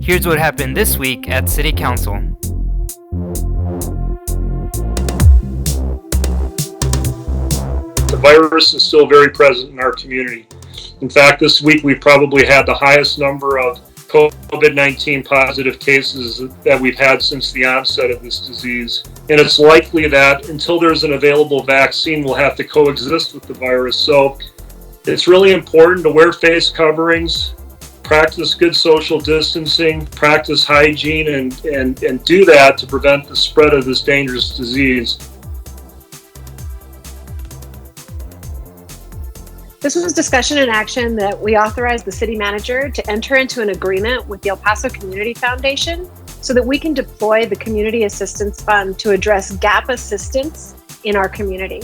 Here's what happened this week at City Council. The virus is still very present in our community. In fact, this week we probably had the highest number of COVID-19 positive cases that we've had since the onset of this disease. And it's likely that until there's an available vaccine, we'll have to coexist with the virus. So it's really important to wear face coverings, practice good social distancing, practice hygiene, and do that to prevent the spread of this dangerous disease. This was discussion and action that we authorized the city manager to enter into an agreement with the El Paso Community Foundation so that we can deploy the Community Assistance Fund to address gap assistance in our community.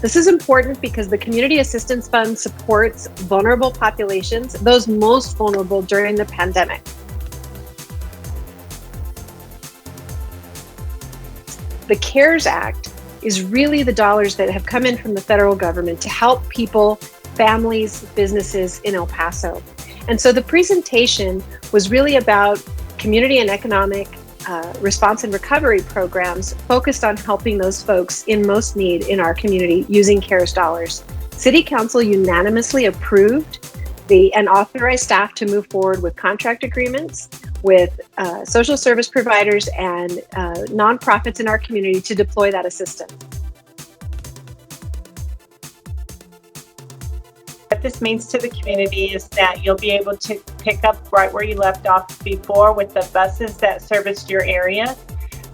This is important because the Community Assistance Fund supports vulnerable populations, those most vulnerable during the pandemic. The CARES Act is really the dollars that have come in from the federal government to help people, families, businesses in El Paso. And so the presentation was really about community and economic response and recovery programs focused on helping those folks in most need in our community using CARES dollars. City Council unanimously approved and authorized staff to move forward with contract agreements with social service providers and nonprofits in our community to deploy that assistance. What this means to the community is that you'll be able to pick up right where you left off before with the buses that serviced your area.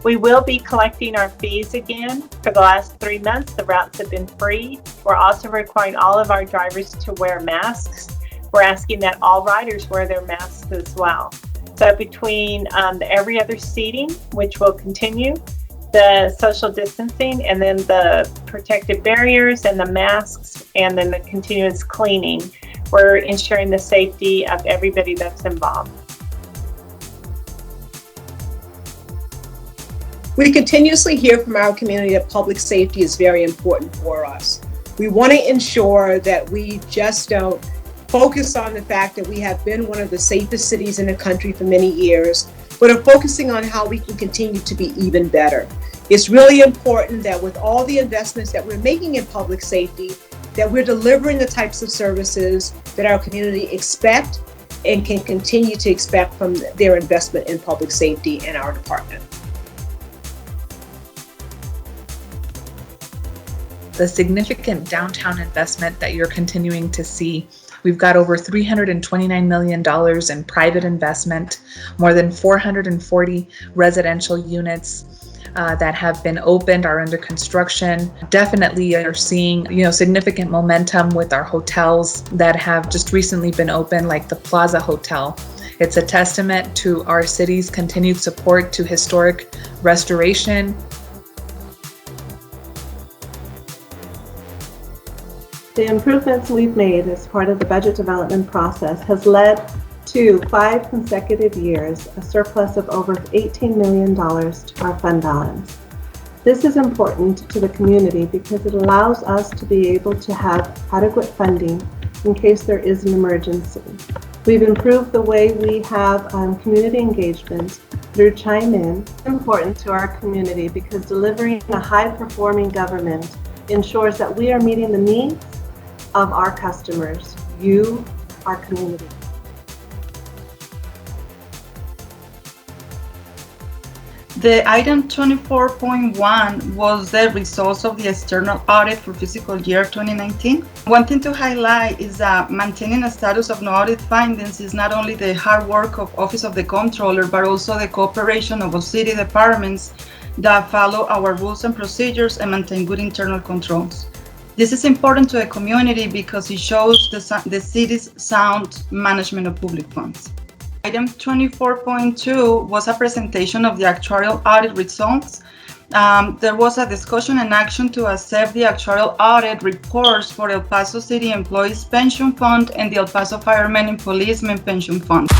We will be collecting our fees again. For the last 3 months, the routes have been free. We're also requiring all of our drivers to wear masks. We're asking that all riders wear their masks as well. So between the every other seating, which will continue, the social distancing, and then the protective barriers and the masks, and then the continuous cleaning, we're ensuring the safety of everybody that's involved. We continuously hear from our community that public safety is very important for us. We want to ensure that we just don't focus on the fact that we have been one of the safest cities in the country for many years, but are focusing on how we can continue to be even better. It's really important that with all the investments that we're making in public safety, that we're delivering the types of services that our community expect and can continue to expect from their investment in public safety in our department. The significant downtown investment that you're continuing to see. We've got over $329 million in private investment, more than 440 residential units that have been opened, are under construction. Definitely are seeing, significant momentum with our hotels that have just recently been opened, like the Plaza Hotel. It's a testament to our city's continued support to historic restoration. The improvements we've made as part of the budget development process has led to 5 consecutive years a surplus of over $18 million to our fund balance. This is important to the community because it allows us to be able to have adequate funding in case there is an emergency. We've improved the way we have community engagement through Chime In. It's important to our community because delivering a high-performing government ensures that we are meeting the needs of our customers, you, our community. The item 24.1 was the results of the external audit for fiscal year 2019. One thing to highlight is that maintaining a status of no audit findings is not only the hard work of Office of the Comptroller, but also the cooperation of all city departments that follow our rules and procedures and maintain good internal controls. This is important to the community because it shows the city's sound management of public funds. Item 24.2 was a presentation of the actuarial audit results. There was a discussion and action to accept the actuarial audit reports for El Paso City Employees Pension Fund and the El Paso Firemen and Policemen Pension Fund.